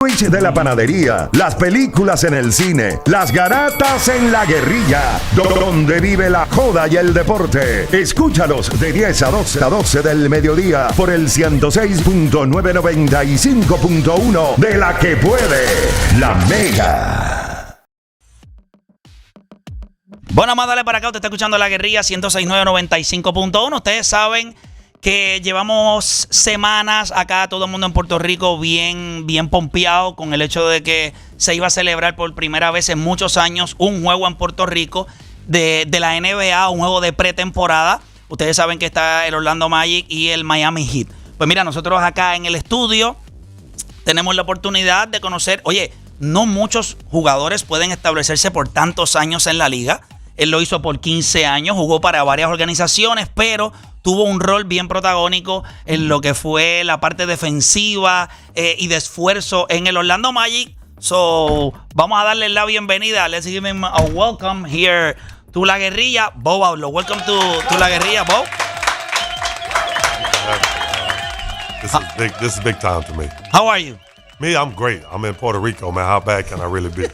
De la panadería, las películas en el cine, las garatas en la guerrilla, donde vive la joda y el deporte. Escúchalos de 10 a 12 del mediodía por el 106.995.1 de la que puede, la Mega. Bueno, más dale para acá, usted está escuchando La Guerrilla 106.995.1. Ustedes saben que llevamos semanas acá, todo el mundo en Puerto Rico bien pompeado con el hecho de que se iba a celebrar por primera vez en muchos años un juego en Puerto Rico de la NBA, un juego de pretemporada. Ustedes saben que está el Orlando Magic y el Miami Heat. Pues mira, nosotros acá en el estudio tenemos la oportunidad de conocer, oye, no muchos jugadores pueden establecerse por tantos años en la liga. Él lo hizo por 15 años, jugó para varias organizaciones, pero tuvo un rol bien protagónico en lo que fue la parte defensiva y de esfuerzo en el Orlando Magic. So, vamos a darle la bienvenida. Let's give him a welcome here to La Guerrilla, Bo Outlaw. Welcome to La Guerrilla, Bo. This is big time to me. How are you? Me, I'm great. I'm in Puerto Rico, man. How bad can I really be?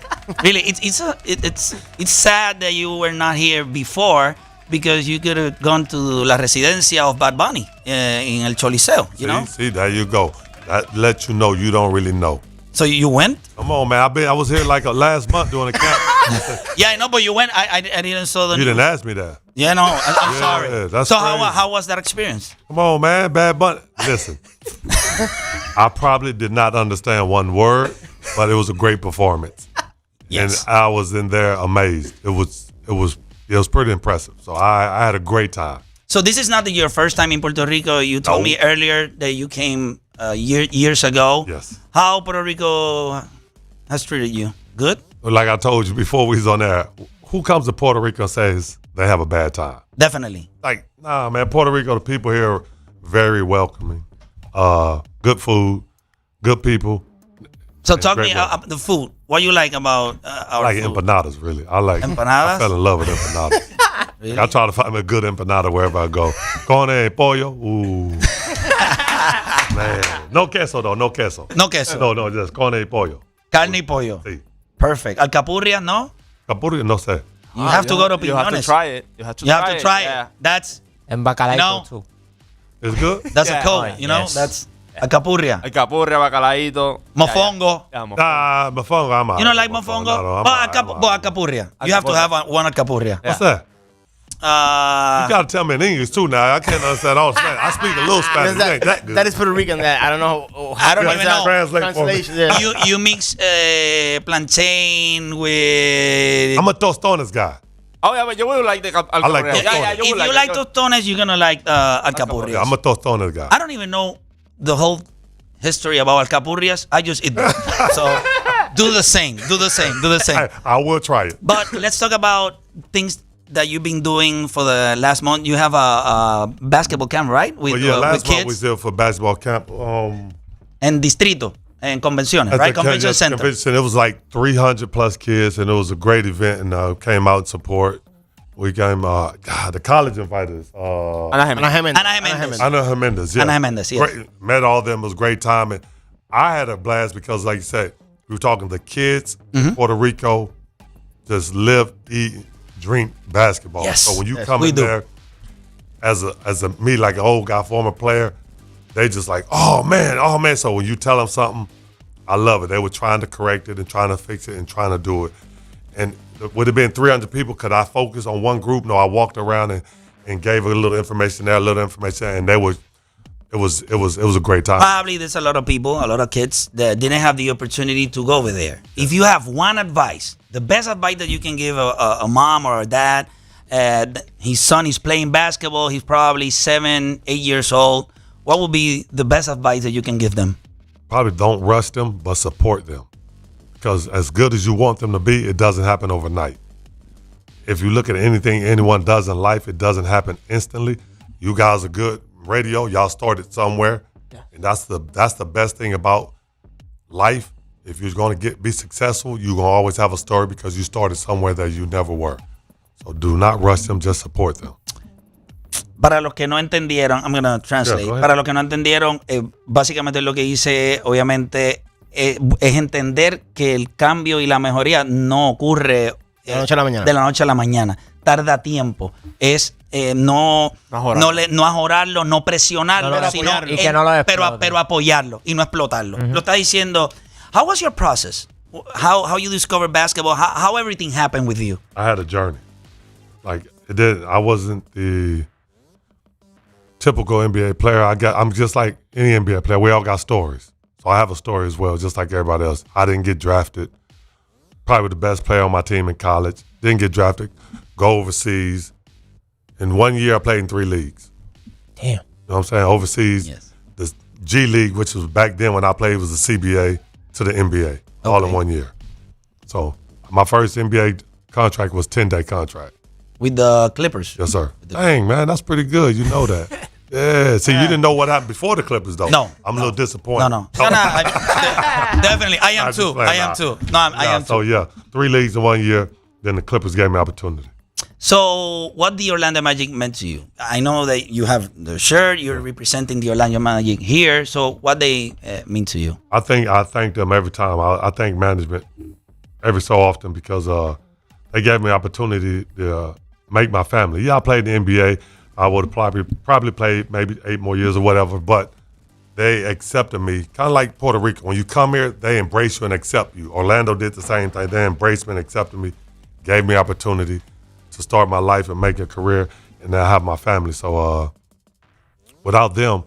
Really, it's sad that you were not here before, because you could have gone to la residencia of Bad Bunny in El Choliseo, you know? See, there you go. That lets you know you don't really know. So you went? Come on, man. I was here like last month doing a camp. Yeah, I know, but you went. I didn't saw the. You didn't ask me that. Yeah, no, I'm sorry. Yeah, that's so crazy. how was that experience? Come on, man. Bad Bunny. Listen, I probably did not understand one word, but it was a great performance. Yes. And I was in there amazed. It was pretty impressive. So I had a great time. So this is not your first time in Puerto Rico. You told me earlier that you came years ago. Yes. How Puerto Rico has treated you? Good? Like I told you before we was on there, who comes to Puerto Rico and says they have a bad time? Definitely. Like, nah, man, Puerto Rico, the people here are very welcoming. Good food, good people. So talk me about the food. What you like about our I like food? empanadas, really. I Empanadas? I fell in love with empanadas. Really? I try to find me a good empanada wherever I go. Carne pollo, ooh. Man, no queso though, no queso. No queso. No, just carne pollo. Carne y pollo. Sí. Perfect. Alcapurria, no? Capurria, no sé. You have to go to Piñones. You have to try it. You have to try it. Yeah. That's, And bacalao you know, too. It's good? that's Yeah. a code, you know? Yes. That's alcapurria. Alcapurria, bacalaíto. Mofongo. Yeah, mofongo. Nah, mofongo, I'm out. You don't like mofongo? No, But alcapurria. You have to have one alcapurria. What's that? You gotta tell me in English too now. I can't understand all Spanish. I speak a little Spanish. It ain't that good. That is Puerto Rican. That I don't know. I don't even know. Translate for me. Translation. Yeah. You mix plantain with... I'm a tostones guy. Oh, yeah, but you will like the alcapurria. like tostones. Yeah, If you like tostones, you're going to like alcapurrias. Yeah, I'm a tostones guy. I don't even know the whole history about alcapurrias. I just eat them. So do the same. I will try it. But let's talk about things that you've been doing for the last month. You have a basketball camp, right? With, Last with month we kids did for basketball camp. and Distrito and Convenciones, At right? the Convention Center. Convention, it was like 300 plus kids, and it was a great event, and came out and support. We came, the college invited us. Ana Jimenez. Ana Jimenez, yeah. Ana Jimenez, yes. Great, met all of them. It was a great time. And I had a blast because, like you said, we were talking to kids in Puerto Rico, just live, eat, drink basketball. Yes. So when you Yes, come we in do. there as a me, like an old guy, former player, they just like, oh man. So when you tell them something, I love it. They were trying to correct it and trying to fix it and trying to do it. And would it have been 300 people? Could I focus on one group? No, I walked around and gave a little information there, a little information, and it was a great time. Probably there's a lot of people, a lot of kids that didn't have the opportunity to go over there. If you have one advice, the best advice that you can give a mom or a dad, his son is playing basketball, he's probably 7, 8 years old, what would be the best advice that you can give them? Probably don't rush them, but support them. Because as good as you want them to be, it doesn't happen overnight. If you look at anything anyone does in life, it doesn't happen instantly. You guys are good radio. Y'all started somewhere. Yeah. And that's the best thing about life. If you're going to be successful, you're going to always have a story because you started somewhere that you never were. So do not rush them, just support them. Para los que no entendieron, I'm going to translate. Yeah, Para los que no entendieron, básicamente lo que hice, obviamente, es entender que el cambio y la mejoría no ocurre De la noche a la mañana. de la noche a la mañana. Tarda tiempo. Es no ajorarlo, no presionarlo, No, sino apoyarlo. Y que no lo exploten. pero apoyarlo y no explotarlo. Lo está diciendo. How was your process? How you discovered basketball? How everything happened with you? I had a journey. Like it did. I wasn't the typical NBA player. I'm just like any NBA player. We all got stories. So I have a story as well, just like everybody else. I didn't get drafted. Probably the best player on my team in college. Didn't get drafted. Go overseas. In 1 year, I played in 3 leagues. Damn. You know what I'm saying? Overseas. Yes. The G League, which was back then when I played, was the CBA to the NBA, all in 1 year. So my first NBA contract was 10-day contract. With the Clippers. Yes, sir. Dang, man, that's pretty good. You know that. Yeah. See, you didn't know what happened before the Clippers, though. No. I'm a little disappointed. No. Definitely. I am too. I am too. No, I am too. So, yeah, 3 leagues in 1 year. Then the Clippers gave me opportunity. So, what the Orlando Magic meant to you? I know that you have the shirt. You're representing the Orlando Magic here. So, what they mean to you? I thank them every time. I thank management every so often because they gave me opportunity to make my family. Yeah, I played in the NBA. I would have probably played maybe 8 more years or whatever, but they accepted me. Kind of like Puerto Rico. When you come here, they embrace you and accept you. Orlando did the same thing. They embraced me and accepted me, gave me opportunity to start my life and make a career, and now have my family. So without them,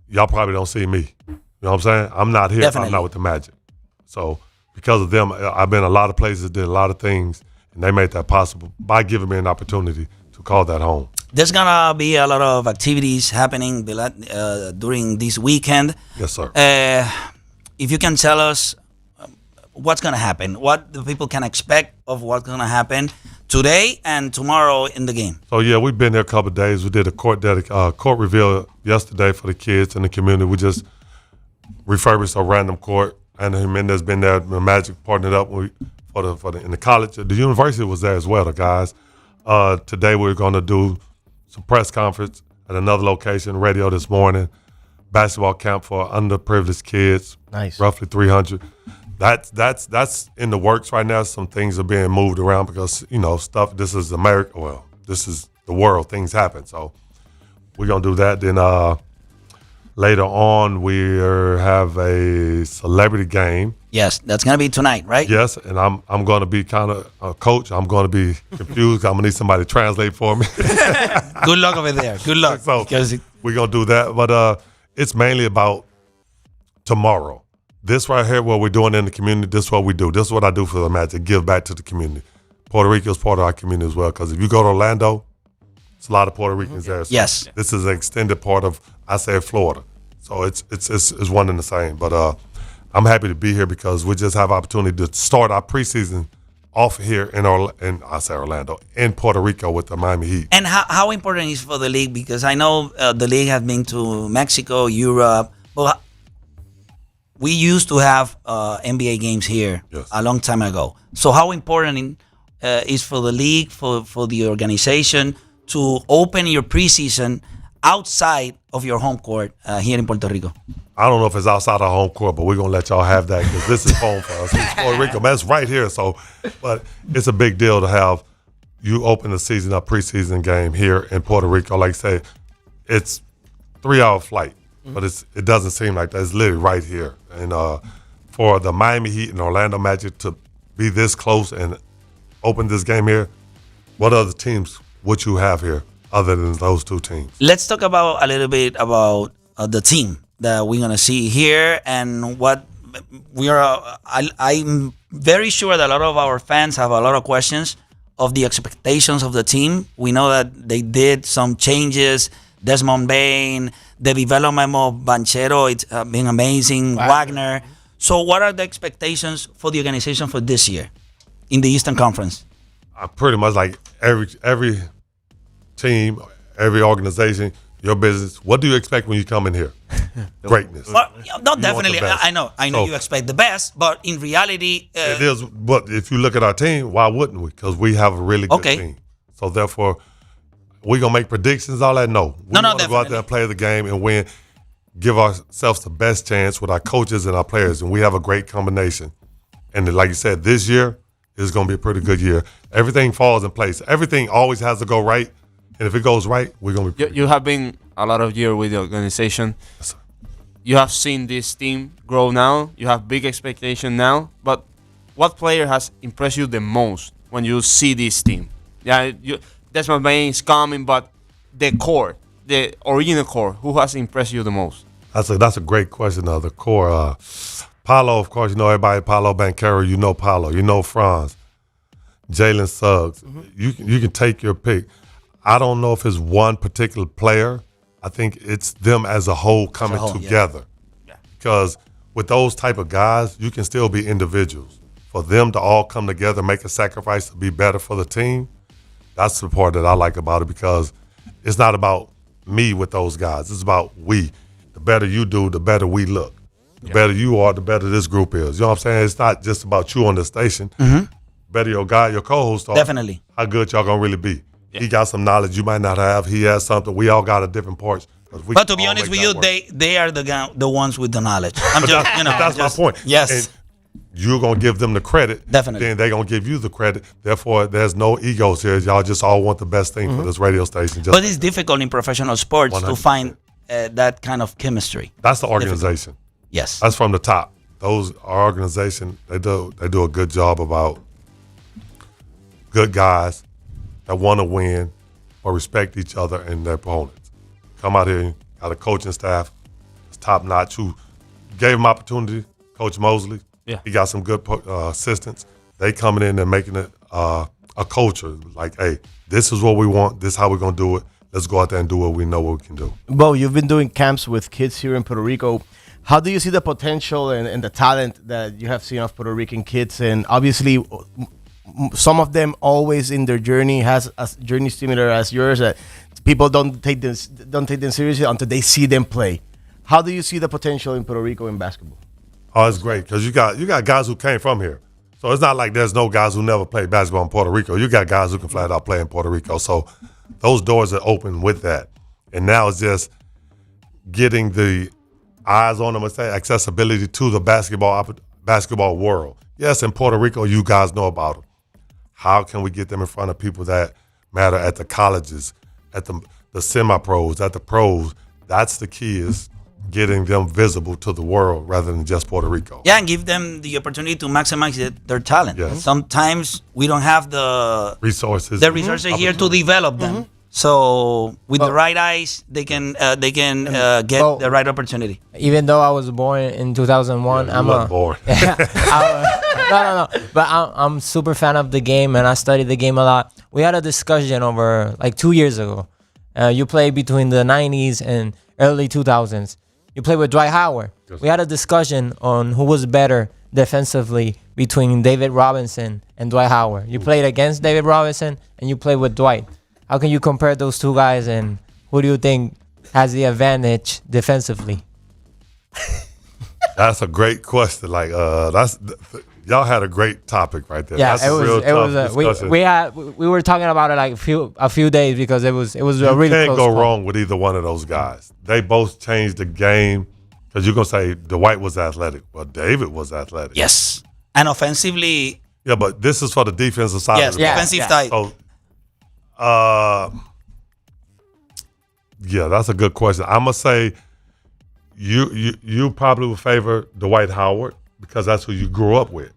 y'all probably don't see me. You know what I'm saying? I'm not here if I'm not with the Magic. So because of them, I've been a lot of places, did a lot of things, and they made that possible by giving me an opportunity to call that home. There's gonna be a lot of activities happening during this weekend. Yes, sir. If you can tell us what's gonna happen, what the people can expect of what's gonna happen today and tomorrow in the game. So yeah, we've been there a couple of days. We did a court reveal yesterday for the kids in the community. We just refurbished a random court, and Jimenez been there. The Magic partnered up in the college. The university was there as well, the guys. Today we're going to do some press conference at another location, radio this morning, basketball camp for underprivileged kids. Nice. Roughly 300. That's in the works right now. Some things are being moved around because, stuff, this is America. Well, this is the world. Things happen. So we're going to do that. Then later on, we have a celebrity game. Yes, that's going to be tonight, right? Yes, and I'm going to be kind of a coach. I'm going to be confused. I'm going to need somebody to translate for me. Good luck over there. Good luck. So we're going to do that. But it's mainly about tomorrow. This right here, what we're doing in the community, this is what we do. This is what I do for the Magic, give back to the community. Puerto Rico is part of our community as well, because if you go to Orlando, it's a lot of Puerto Ricans there. So yes. This is an extended part of, I say, Florida. So it's one and the same. But I'm happy to be here because we just have opportunity to start our preseason off here in Orlando, in Puerto Rico with the Miami Heat. And how important is for the league? Because I know the league has been to Mexico, Europe, but we used to have NBA games here a long time ago. So how important is for the league, for the organization to open your preseason outside of your home court here in Puerto Rico? I don't know if it's outside our home court, but we're going to let y'all have that because this is home for us. It's Puerto Rico, man. It's right here. So, but it's a big deal to have you open the season, a preseason game here in Puerto Rico. Like I say, it's 3-hour flight, but it doesn't seem like that. It's literally right here. And for the Miami Heat and Orlando Magic to be this close and open this game here, what other teams would you have here other than those 2 teams? Let's talk about a little bit about the team that we're gonna see here and what we are. I'm very sure that a lot of our fans have a lot of questions of the expectations of the team. We know that they did some changes. Desmond Bain, the development of Banchero, it's been amazing. Wagner. So, what are the expectations for the organization for this year in the Eastern Conference? Pretty much like every team, every organization, your business. What do you expect when you come in here? Greatness. Well, no, definitely. I know you expect the best, but in reality, it is. But if you look at our team, why wouldn't we? Because we have a really good team. So therefore, we gonna make predictions. All that? No. We want to go out there and play the game and win. give ourselves the best chance with our coaches and our players, and we have a great combination. And like you said, this year is going to be a pretty good year. Everything falls in place. Everything always has to go right, and if it goes right, we're going to be. You have been a lot of years with the organization. Yes, sir. You have seen this team grow now. You have big expectation now. But what player has impressed you the most when you see this team? Yeah, Desmond Bain is coming, but the core, the original core, who has impressed you the most? That's a great question. The core, Paulo, of course, you know everybody. Paulo Banchero, you know Paulo, you know Franz, Jalen Suggs. Mm-hmm. You can take your pick. I don't know if it's one particular player. I think it's them as a whole coming together. Yeah. Because with those type of guys, you can still be individuals. For them to all come together, make a sacrifice to be better for the team, that's the part that I like about it, because it's not about me with those guys. It's about we. The better you do, the better we look. The better you are, the better this group is. You know what I'm saying? It's not just about you on the station. Mm-hmm. Better your guy, your co-host are. Definitely. How good y'all going to really be. Yeah. He got some knowledge you might not have. He has something. We all got a different parts. But to be honest with you, they are the ones with the knowledge. I'm just, that's my point. Yes. And you're going to give them the credit. Definitely. Then they're going to give you the credit. Therefore, there's no egos here. Y'all just all want the best thing for this radio station. But it's difficult in professional sports 100%. To find that kind of chemistry. That's the organization. Difficult. Yes. That's from the top. Our organization, they do a good job about good guys that want to win or respect each other and their opponents. Come out here, got a coaching staff, it's top notch, who gave him opportunity. Coach Mosley, he got some good assistants. They coming in and making it a culture. Like, hey, this is what we want. This is how we're gonna do it. Let's go out there and do what we know what we can do. Bo, you've been doing camps with kids here in Puerto Rico. How do you see the potential and the talent that you have seen of Puerto Rican kids? And obviously, some of them always in their journey has a journey similar as yours. That people don't take them seriously until they see them play. How do you see the potential in Puerto Rico in basketball? Oh, it's great, because you got guys who came from here. So it's not like there's no guys who never played basketball in Puerto Rico. You got guys who can flat out play in Puerto Rico. So those doors are open with that. And now it's getting the eyes on them and say accessibility to the basketball world. Yes, in Puerto Rico, you guys know about them. How can we get them in front of people that matter at the colleges, at the semi-pros, at the pros? That's the key, is getting them visible to the world rather than just Puerto Rico. Yeah, and give them the opportunity to maximize their talent. Yes. Sometimes we don't have the resources here to develop them. Mm-hmm. So with the right eyes, they can get the right opportunity. Even though I was born in 2001, I'm born. No. But I'm super fan of the game, and I study the game a lot. We had a discussion over like 2 years ago. You played between the 90s and early 2000s. You played with Dwight Howard. Yes. We had a discussion on who was better defensively between David Robinson and Dwight Howard. You played against David Robinson, and you played with Dwight. How can you compare those two guys, and who do you think has the advantage defensively? That's a great question. Like, y'all had a great topic right there. Yeah, that's we were talking about it like a few days, because it was a really close call. You can't go wrong with either one of those guys. They both changed the game, because you're gonna say Dwight was athletic. Well, David was athletic. Yes, and offensively. Yeah, but this is for the defensive side. Yes, of the ball. defensive side. So, that's a good question. I'm gonna say you probably would favor Dwight Howard, because that's who you grew up with.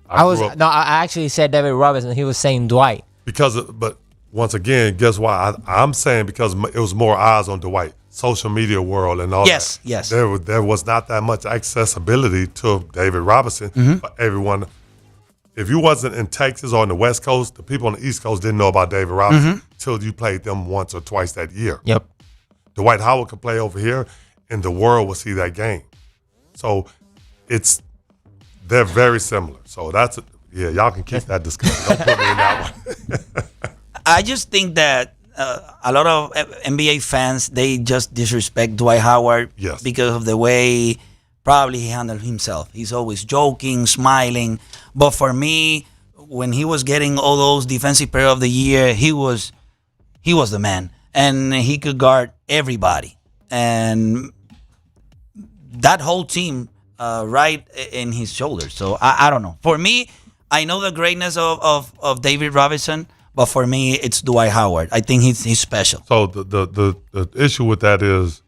I actually said David Robinson. He was saying Dwight. But once again, guess why? I'm saying because it was more eyes on Dwight, social media world and all that. Yes. There was not that much accessibility to David Robinson for everyone. If you wasn't in Texas or on the West Coast, the people on the East Coast didn't know about David Robinson until you played them once or twice that year. Yep. Dwight Howard could play over here, and the world will see that game. So they're very similar. So y'all can keep that discussion. Don't put me in that one. I just think that a lot of NBA fans, they just disrespect Dwight Howard because of the way probably he handled himself. He's always joking, smiling. But for me, when he was getting all those defensive player of the year, he was the man. And he could guard everybody. And that whole team right in his shoulders. So I don't know. For me, I know the greatness of David Robinson, but for me, it's Dwight Howard. I think he's special. So the issue with that is,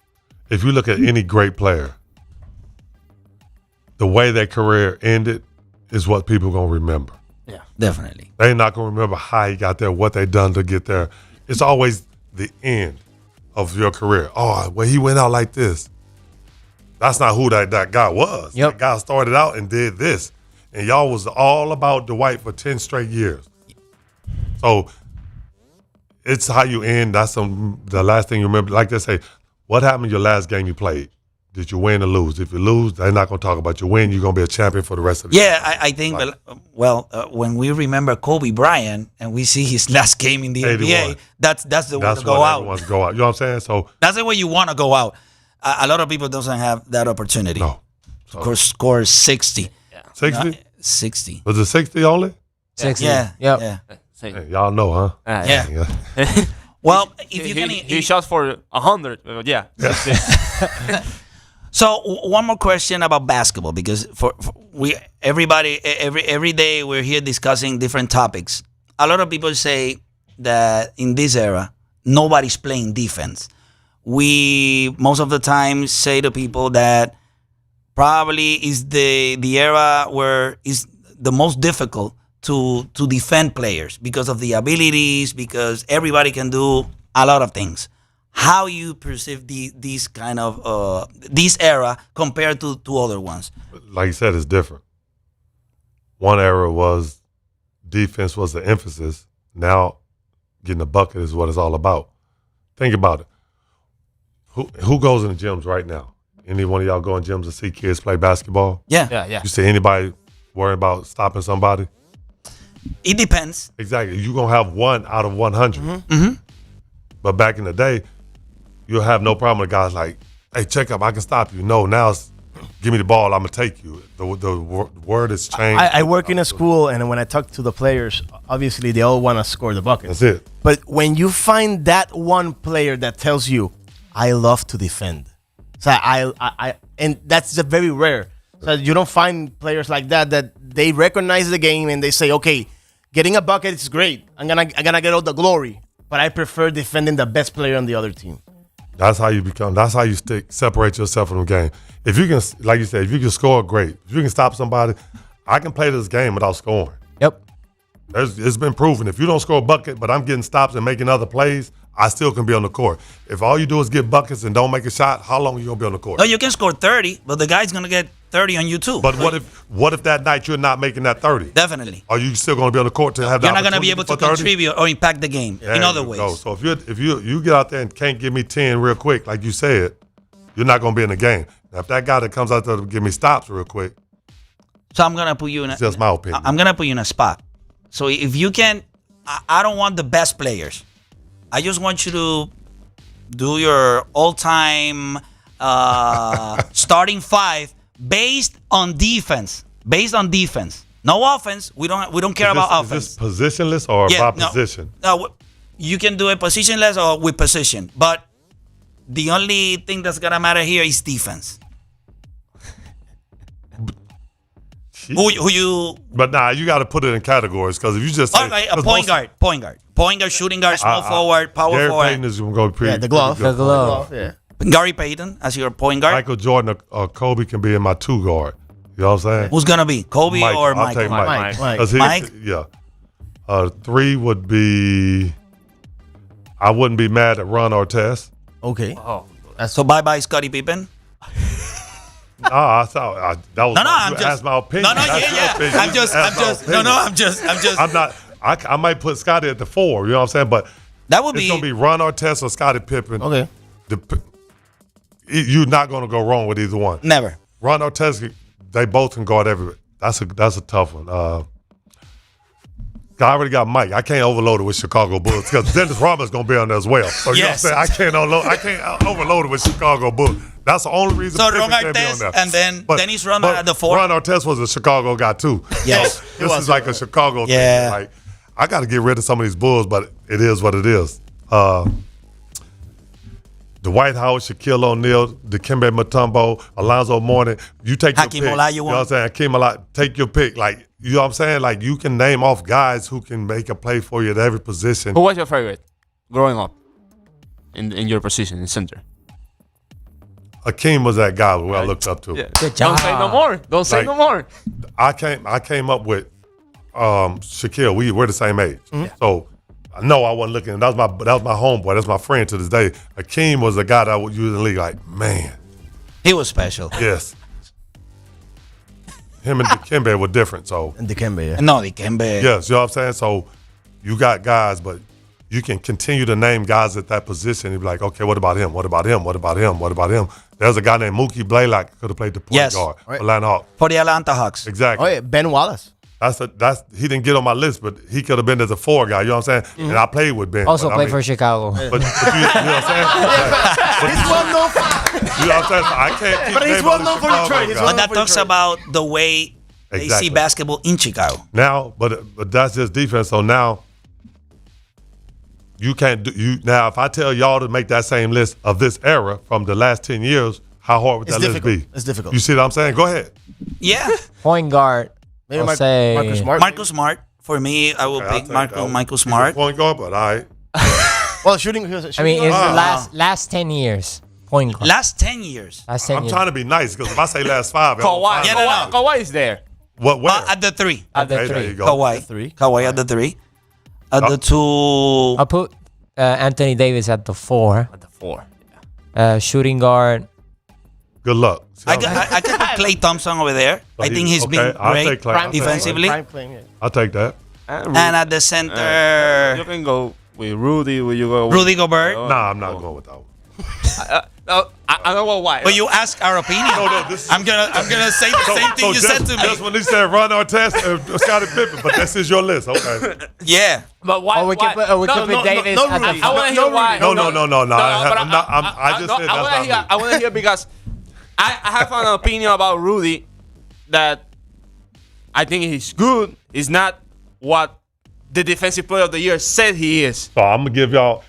if you look at any great player, the way their career ended is what people gonna remember. Yeah, definitely. They're not gonna remember how he got there, what they done to get there. It's always the end of your career. Oh, well, he went out like this. That's not who that guy was. Yep. That guy started out and did this. And y'all was all about Dwight for 10 straight years. So it's how you end. That's the last thing you remember. Like they say, what happened in your last game you played? Did you win or lose? If you lose, they're not going to talk about you win. You're going to be a champion for the rest of the year. I think, when we remember Kobe Bryant and we see his last game in the 81. NBA, that's the way to go out. Wants to go out. You know what I'm saying? So that's the way you want to go out. A lot of people doesn't have that opportunity. No. Score 60. 60? 60. Was it 60 only? 60. Yeah. Yep. Yeah. Hey, y'all know, huh? Yeah. Well, if you can, he shot for 100. Yeah. So one more question about basketball, because every day we're here discussing different topics. A lot of people say that in this era nobody's playing defense. We most of the time say to people that probably is the era where is the most difficult to defend players because of the abilities, because everybody can do a lot of things. How you perceive this kind of this era compared to other ones? Like you said, it's different. One era was defense was the emphasis. Now getting a bucket is what it's all about. Think about it. Who goes in the gyms right now? Any one of y'all go in gyms to see kids play basketball? Yeah. You see anybody worrying about stopping somebody? It depends. Exactly. You're going to have 1 out of 100. Mm-hmm. But back in the day, you'll have no problem with guys like, hey, check up, I can stop you. No, now it's give me the ball, I'm going to take you. The word has changed. I work in a school, and when I talk to the players, obviously they all want to score the bucket. That's it. But when you find that one player that tells you, I love to defend. So and that's very rare. So you don't find players like that they recognize the game and they say, okay, getting a bucket is great. I'm gonna get all the glory, but I prefer defending the best player on the other team. That's how you separate yourself from the game. If you can, like you said, if you can score, great. If you can stop somebody, I can play this game without scoring. Yep. It's been proven. If you don't score a bucket, but I'm getting stops and making other plays, I still can be on the court. If all you do is get buckets and don't make a shot, how long are you going to be on the court? No, you can score 30, but the guy's going to get 30 on you too. But what if that night you're not making that 30? Definitely. Are you still going to be on the court to have that? You're not going to be able to contribute or impact the game in other ways. Go. So if you get out there and can't give me 10 real quick, like you said, you're not going to be in the game. Now, if that guy that comes out there to give me stops real quick, so I'm going to put you in it's just my opinion. I'm going to put you in a spot. So if you can, I don't want the best players. I just want you to do your all-time starting five based on defense. No offense. We don't care about offense. Is this positionless or by position? No, you can do it positionless or with position. But the only thing that's gonna matter here is defense. Who you? But you got to put it in categories, because if you just say, a point guard, shooting guard, small forward, power Gary forward. Payton is going to go pretty. The glove. Pretty good. Yeah. Gary Payton as your point guard. Michael Jordan or Kobe can be in my 2 guard. You know what I'm saying? Who's gonna be Kobe or I'll take Michael? Mike. Mike. Yeah. 3 would be. I wouldn't be mad at Ron Artest. Okay. Oh, So bye Scottie Pippen. I thought that was. I'm just. That's my opinion. Yeah. I'm just. I'm not. I might put Scottie at the 4. You know what I'm saying? But That would it's gonna be Ron Artest or Scottie Pippen. Okay. You're not gonna go wrong with either one. Never. Ron Artest, they both can guard everywhere. That's a tough one. I already got Mike. I can't overload it with Chicago Bulls because Dennis Rodman's gonna be on there as well. So you know what I'm saying? I can't overload it with Chicago Bulls. That's the only reason. So Ron Pippen can't be on Artest there. and then Dennis Rodman at the 4. Ron Artest was a Chicago guy too. Yes. So this is like a Chicago Yeah. thing. Like, I got to get rid of some of these Bulls, but it is what it is. Dwight Howard, Shaquille O'Neal, Dikembe Mutombo, Alonzo Mourning. You take Hakeem your pick. Olajuwon. You know what I'm saying? Hakeem Olajuwon. Take your pick. Like, you know what I'm saying? Like, you can name off guys who can make a play for you at every position. Who was your favorite growing up in your position in center? Hakeem was that guy who I looked up to. Yeah. Good job. Don't say no more. Don't say Like- no more. I came up with Shaquille. We're the same age. So no, I wasn't looking. That was my homeboy. That's my friend to this day. Hakeem was the guy that I would use in the league. Like, man, He was special. yes. Him and Dikembe were different. So And Dikembe, yeah. No, Dikembe. yes, you know what I'm saying? So you got guys, but you can continue to name guys at that position. You'd be like, okay, what about him? What about him? What about him? What about him? There's a guy named Mookie Blaylock who could have played the point Yes. guard. Right. Atlanta Hawks. For the Atlanta Hawks. Exactly. Oh, yeah, Ben Wallace. That's he didn't get on my list, but he could have been as a 4 guy. You know what I'm saying? And I played with Ben. Also but I played mean- for Chicago. But you know what I'm saying? He's well known for You know what I'm saying? So I can't keep But he's naming well all the known for Chicago Detroit. He's guys. well But that for talks Detroit. about the way they Exactly. see basketball in Chicago. Now, but that's just defense. So now you can't do you now. If I tell y'all to make that same list of this era from the last 10 years, how hard would It's that list difficult. be? It's difficult. You see what I'm saying? Go ahead. Yeah. Point guard. Maybe I'll say Marcus Smart. Marcus Smart. For me, I will Okay, I'll pick take that. Michael He's a Smart. point guard, but all right. Well, shooting. He was a I shooting mean, it's guard. the last 10 years. Point guard. Last 10 years. Last 10 I'm years. trying to be nice because if I say last 5, Kawhi. Yeah, no, no. Kawhi is there. What? Where? At the 3. At the Okay, there 3. you go. Kawhi. At 3. Kawhi at the 3. At the 2. I'll put Anthony Davis at the 4. At the 4. Shooting guard. Good luck. See I what I'm saying? could put Klay Thompson over there. I think he's okay, been I'll great take Klay. I'll take defensively. Prime playing, yeah. I'll take that. And at the you center, can go with Rudy. Will you go with Rudy Gobert. Nah, I'm not going with that one. No, I don't know why. But you ask our opinion. No, this is- I'm gonna say the same thing you said to Just me. when he said Ron Artest and Scottie Pippen, but this is your list, okay? Yeah. But why? Or we why? can put Davis no at the Rudy. I want to hear why. No. but I just said that's wanna not hear, me. I want to hear because I have an opinion about Rudy that I think he's good. He's not what the defensive player of the year said he is. So I'm gonna give y'all.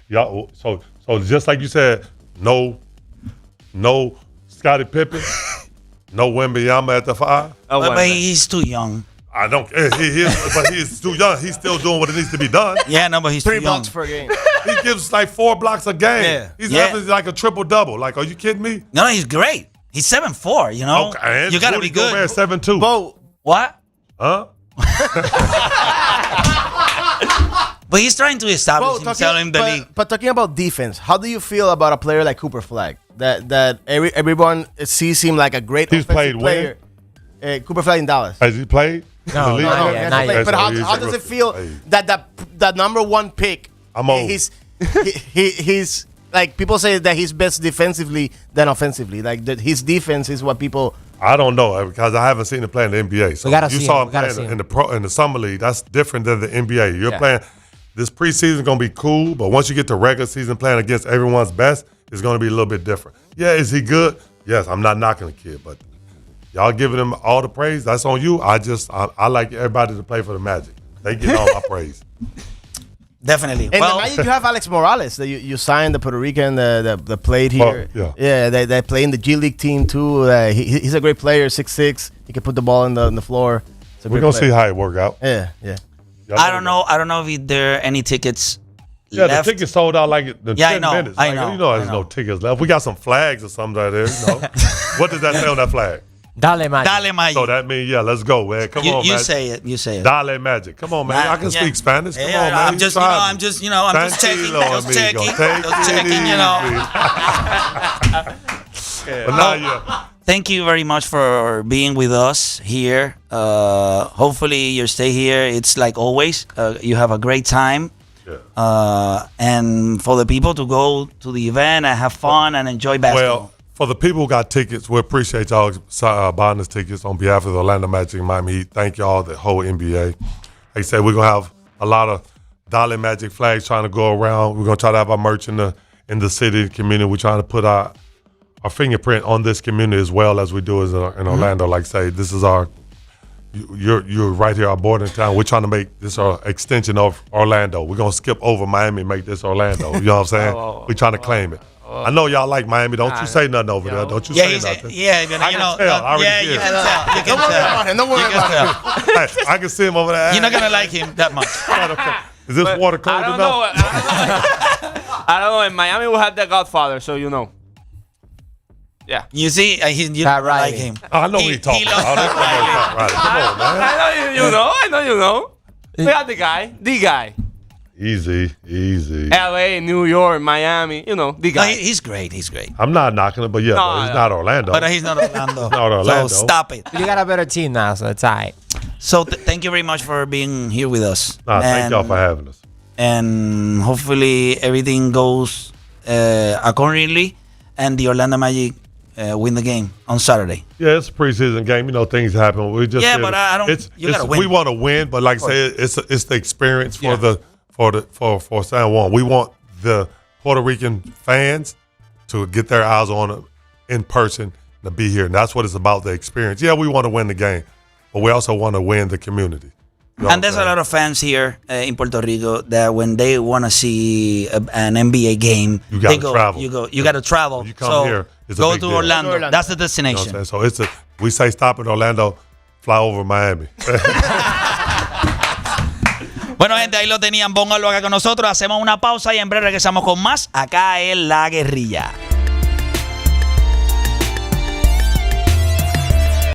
So just like you said, no Scottie Pippen, no Wembanyama at the 5. Oh, But well, he's too young. I don't. He is, but he's too young. He's still doing what it needs to be done. Yeah, no, but he's 3 too young. blocks per game. He gives like 4 blocks a game. Yeah. He's Yeah. averaging like a triple double. Like, are you kidding me? No, he's great. He's 7'4", you know? Okay, and You gotta Rudy be good. Gobert 7'2". Bo, What? Huh? But he's trying to establish Bo, himself in the league. but talking about defense, how do you feel about a player like Cooper Flag? That everyone sees him like a great He's offensive played player. Cooper Flag in Dallas. Has he played? No, In the league? not No, yet, he hasn't not played. yet. But Okay, how, so how he's does a it feel rookie. that number 1 pick? I'm old. He's like people say that he's best defensively than offensively. Like that his defense is what people. I don't know because I haven't seen him play in the NBA. So We gotta you see saw him. him We gotta playing see in the summer league. That's different than the NBA. You're Yeah. playing this preseason gonna be cool, but once you get to regular season playing against everyone's best, it's gonna be a little bit different. Yeah, is he good? Yes, I'm not knocking the kid, but y'all giving him all the praise. That's on you. I like everybody to play for the Magic. They get all my praise. Definitely. And Well, the Magic, you have Alex Morales that you signed, the Puerto Rican that played here. yeah. They play in the G League team too. He's a great player, 6'6". He can put the ball in the floor. It's a We're great gonna see player. how it work out. Yeah. Y'all I don't know. I don't know if there are any tickets Yeah, left. the tickets sold out like in Yeah, I 10 know, minutes. I Like, know, You know, I there's know. no tickets left. We got some flags or something right there. You know, what does that say on that flag? Dale Magic. Dale Magic. So that means let's go, man. Come on, you man. say it. You say it. Dale Magic. Come on, man. I can Yeah. speak Spanish. Come Yeah, on, man. I'm just, checking. Tranquilo, Just amigo. checking. Take Just it checking, you know. easy. But now Thank you very much for being with us here. Hopefully your stay here, it's like always. You have a great time. And for the people to go to the event and have fun and enjoy basketball. Well, for the people who got tickets, we appreciate y'all buying us tickets on behalf of the Orlando Magic and Miami Heat. Thank y'all, the whole NBA. Like I said, we're gonna have a lot of Dale Magic flags trying to go around. We're gonna try to have our merch in the city, community. We're trying to put our fingerprint on this community as well as we do as in Orlando. Like I say, this is you're right here, our border town. We're trying to make this our extension of Orlando. We're gonna skip over Miami and make this Orlando. You know what I'm saying? We're trying to claim it. I know y'all like Miami. Don't you say nothing over there. Don't you say nothing. Yeah, I can tell. I already you did. can tell. You can tell. Don't worry You can about it. tell. Hey, I can see him over there. You're not gonna like him that much. Is this water cold I don't enough? know. I don't know. In Miami, we had the Godfather, so you know. Yeah. You see, you Pat don't like Riley. him. I know what he's talking loves about. Right. Come on, man. I know you know. We got the guy. Easy. LA, New York, Miami, the No, guy. he's great. He's great. I'm not knocking it, but yeah, No, but he's not Orlando. But he's not Orlando. Not Orlando. So stop it. You got a better team now, so it's all right. So thank you very much for being here with us. Thank y'all for having us. And hopefully everything goes accordingly, and the Orlando Magic win the game on Saturday. Yeah, it's a preseason game. Things happen. We just Yeah, but I don't. You gotta win. We want to win, but like I say, it's the experience for San Juan. We want the Puerto Rican fans to get their eyes on it in person, to be here, and that's what it's about, the experience. Yeah, we want to win the game, but we also want to win the community. And there's a lot of fans here in Puerto Rico that when they want to see an NBA game, You gotta travel. You got to travel. You come here, it's a go big to deal. Orlando. Orlando. That's the You know destination. what I'm saying? So we say stop in Orlando, fly over Miami. Bueno, gente, ahí lo tenían. Pónganlo acá con nosotros. Hacemos una pausa y en breve regresamos con más acá en La Guerrilla.